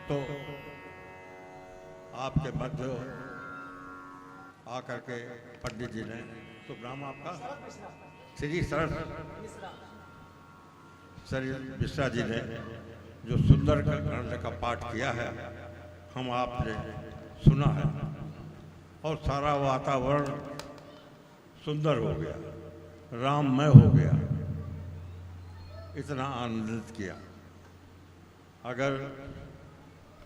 तो आपके मध्य आकर के पंडित जी ने, शुभ नाम आपका? श्री शरद मिश्रा जी ने जो सुंदर ग्रंथ का पाठ किया है, हम आपने सुना है और सारा वातावरण सुंदर हो गया, राममय हो गया, इतना आनंदित किया। अगर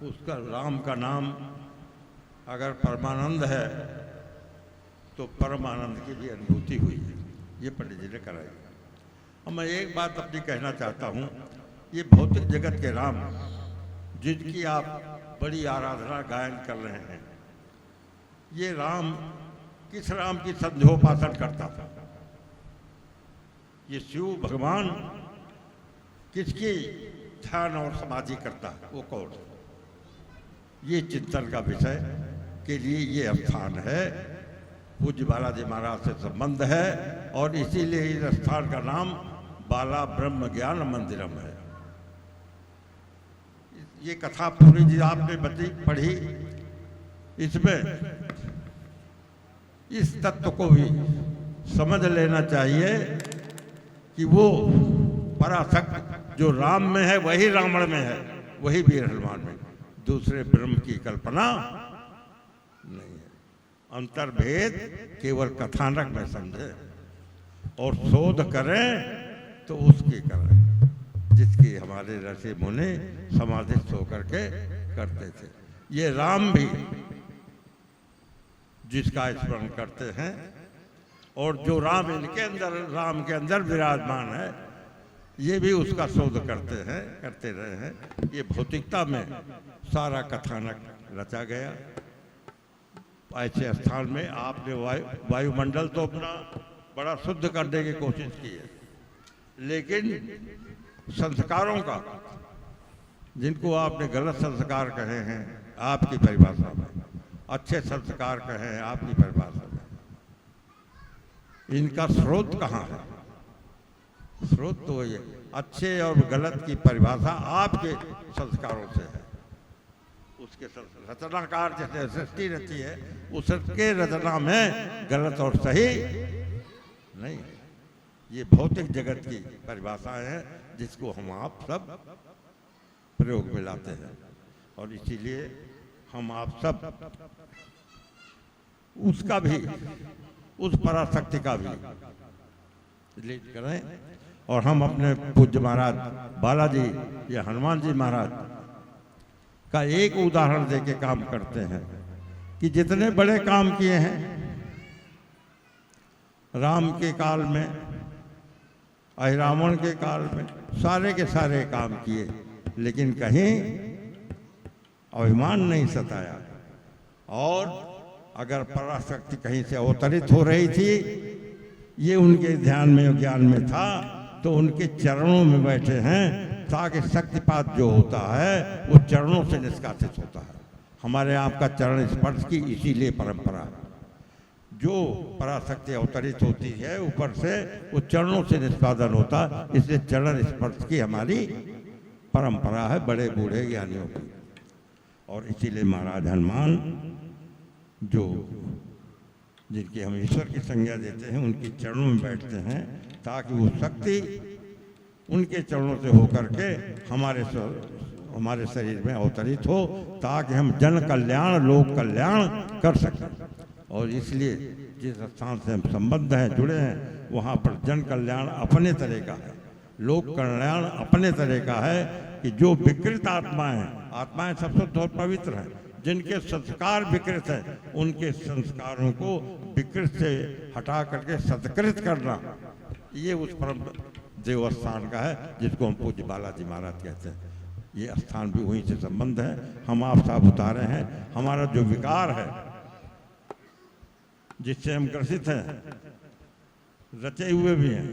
उसका राम का नाम अगर परमानंद है तो परमानंद की भी अनुभूति हुई है, ये पंडित जी ने कराई। और मैं एक बात अपनी कहना चाहता हूँ, ये भौतिक जगत के राम जिनकी आप बड़ी आराधना गायन कर रहे हैं, ये राम किस राम की संध्योपासन करता था? ये शिव भगवान किसकी ध्यान और समाधि करता है, वो कौन? ये चिंतन का विषय के लिए ये स्थान है, पूज्य बालाजी महाराज से संबंध है और इसीलिए इस स्थान का नाम बाला ब्रह्म ज्ञान मंदिरम है। ये कथा पूरी जी आपने पढ़ी, इसमें इस तत्व को भी समझ लेना चाहिए कि वो पराशक्त जो राम में है वही रावण में है, वही वीर हनुमान में, दूसरे ब्रह्म की कल्पना नहीं है। अंतर्भेद केवल कथानक में समझे और शोध करें तो उसकी करें जिसकी हमारे ऋषि मुनि समाधिस्थ होकर के करते थे। ये राम भी जिसका स्मरण करते हैं और जो राम इनके अंदर, राम के अंदर विराजमान है, ये भी उसका शोध करते हैं, करते रहे हैं। ये भौतिकता में सारा कथानक रचा गया। ऐसे स्थान में आपने वायुमंडल तो अपना बड़ा शुद्ध करने की कोशिश की है, लेकिन संस्कारों का, जिनको आपने गलत संस्कार कहे हैं आपकी परिभाषा में, अच्छे संस्कार कहें आपकी परिभाषा में, इनका स्रोत कहाँ है? स्रोत तो ये अच्छे और गलत की परिभाषा आपके संस्कारों से है। उसके रचनाकार जैसे सृष्टि रची है, उसके रचना में गलत और सही नहीं। ये भौतिक जगत की परिभाषाएं हैं जिसको हम आप सब प्रयोग में लाते हैं और इसीलिए हम आप सब उसका भी, उस पराशक्ति का भी रिलेट करें। और हम अपने पूज्य महाराज बालाजी या हनुमान जी महाराज का एक उदाहरण देके काम करते हैं कि जितने बड़े काम किए हैं राम के काल में, अहिरावण के काल में, सारे के सारे काम किए, लेकिन कहीं अभिमान नहीं सताया। और अगर पराशक्ति कहीं से अवतरित हो रही थी, ये उनके ध्यान में और ज्ञान में था, तो उनके चरणों में बैठे हैं ताकि शक्तिपात जो होता है वो चरणों से निष्कासित होता है। हमारे आपका चरण स्पर्श की इसीलिए परंपरा है। जो पराशक्ति अवतरित होती है ऊपर से, वो चरणों से निष्पादन होता, इसलिए चरण स्पर्श की हमारी परंपरा है बड़े बूढ़े ज्ञानियों की। और इसीलिए महाराज हनुमान जो जिनकी हम ईश्वर की संज्ञा देते हैं, उनके चरणों में बैठते हैं ताकि वो शक्ति उनके चरणों से होकर के हमारे शरीर में अवतरित हो, ताकि हम जन कल्याण, लोक कल्याण कर सकें। और इसलिए जिस स्थान से हम संबद्ध हैं, जुड़े हैं, वहाँ पर जन कल्याण अपने तरह का है, लोक कल्याण अपने तरह का है कि जो विकृत आत्माएं सब शुद्ध और पवित्र हैं, जिनके संस्कार विकृत हैं, उनके संस्कारों को विकृत से हटा करके सत्कृत करना, ये उस परम देवस्थान का है जिसको हम पूज्य बालाजी महाराज कहते हैं। ये स्थान भी वहीं से संबंध है। हम आप साहब उतारे हैं, हमारा जो विकार है जिससे हम ग्रसित हैं, रचे हुए भी हैं।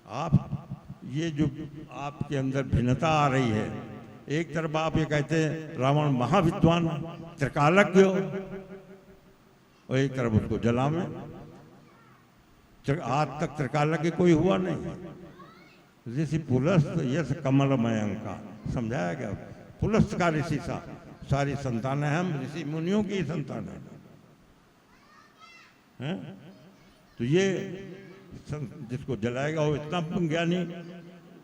आप ये जो आपके अंदर भिन्नता आ रही है, एक तरफ आप ये कहते हैं रावण महाविद्वान त्रिकालज्ञ, और एक तरफ उसको जला में। आज तक त्रिकालज्ञ कोई हुआ नहीं। ऋषि पुलस्त यश कमलमय का समझाया गया, पुलस्त का ऋषि सा, सारी संतानें हम ऋषि मुनियों की संतान हैं। तो ये जिसको जलाएगा वो इतना ज्ञानी,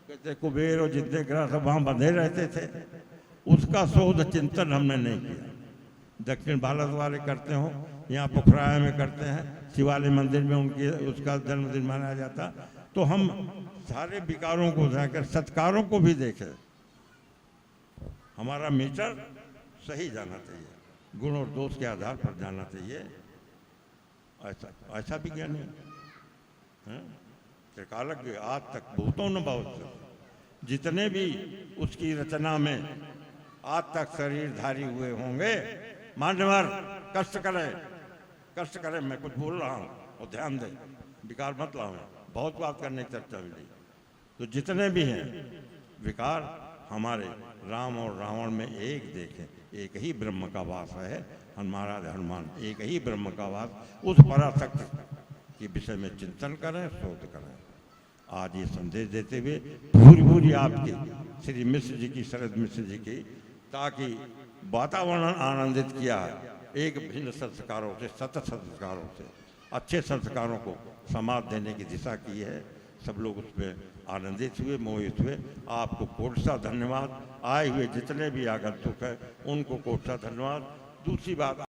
कहते कुबेर और जितने ग्रह सब वहाँ बंधे रहते थे, उसका शोध चिंतन हमने नहीं किया। दक्षिण भारत वाले करते हो, यहाँ पोखराया में करते हैं, शिवालय मंदिर में उनकी उसका जन्मदिन मनाया जाता। तो हम सारे विकारों को जाकर सत्कारों को भी देखें। हमारा मीटर सही जाना चाहिए, गुण और दोष के आधार पर जाना चाहिए। ऐसा भी ज्ञानी है त्रिकालज्ञ, आज तक भूतों न बहुत, जितने भी उसकी रचना में आज तक शरीरधारी हुए होंगे, मान्यवर कष्ट करे, मैं कुछ बोल रहा हूँ और ध्यान दे, विकार मत लाओ, बहुत बात करने की चर्चा मिली। तो जितने भी हैं विकार, हमारे राम और रावण में एक देखें, एक ही ब्रह्म का वास है। महाराज हनुमान एक ही ब्रह्म का वास, उस पराशक्ति के विषय में चिंतन करें, शोध करें। आज ये संदेश देते हुए भूरी आपकी श्री मिश्र जी की, शरद मिश्र जी की, ताकि वातावरण आनंदित किया है एक भिन्न संस्कारों से, सत संस्कारों से, अच्छे संस्कारों को समाज देने की दिशा की है। सब लोग उसमें आनंदित हुए, मोहित हुए। आपको कोट सा धन्यवाद। आए हुए जितने भी आगंतुक हैं उनको कोट सा धन्यवाद। दूसरी बात,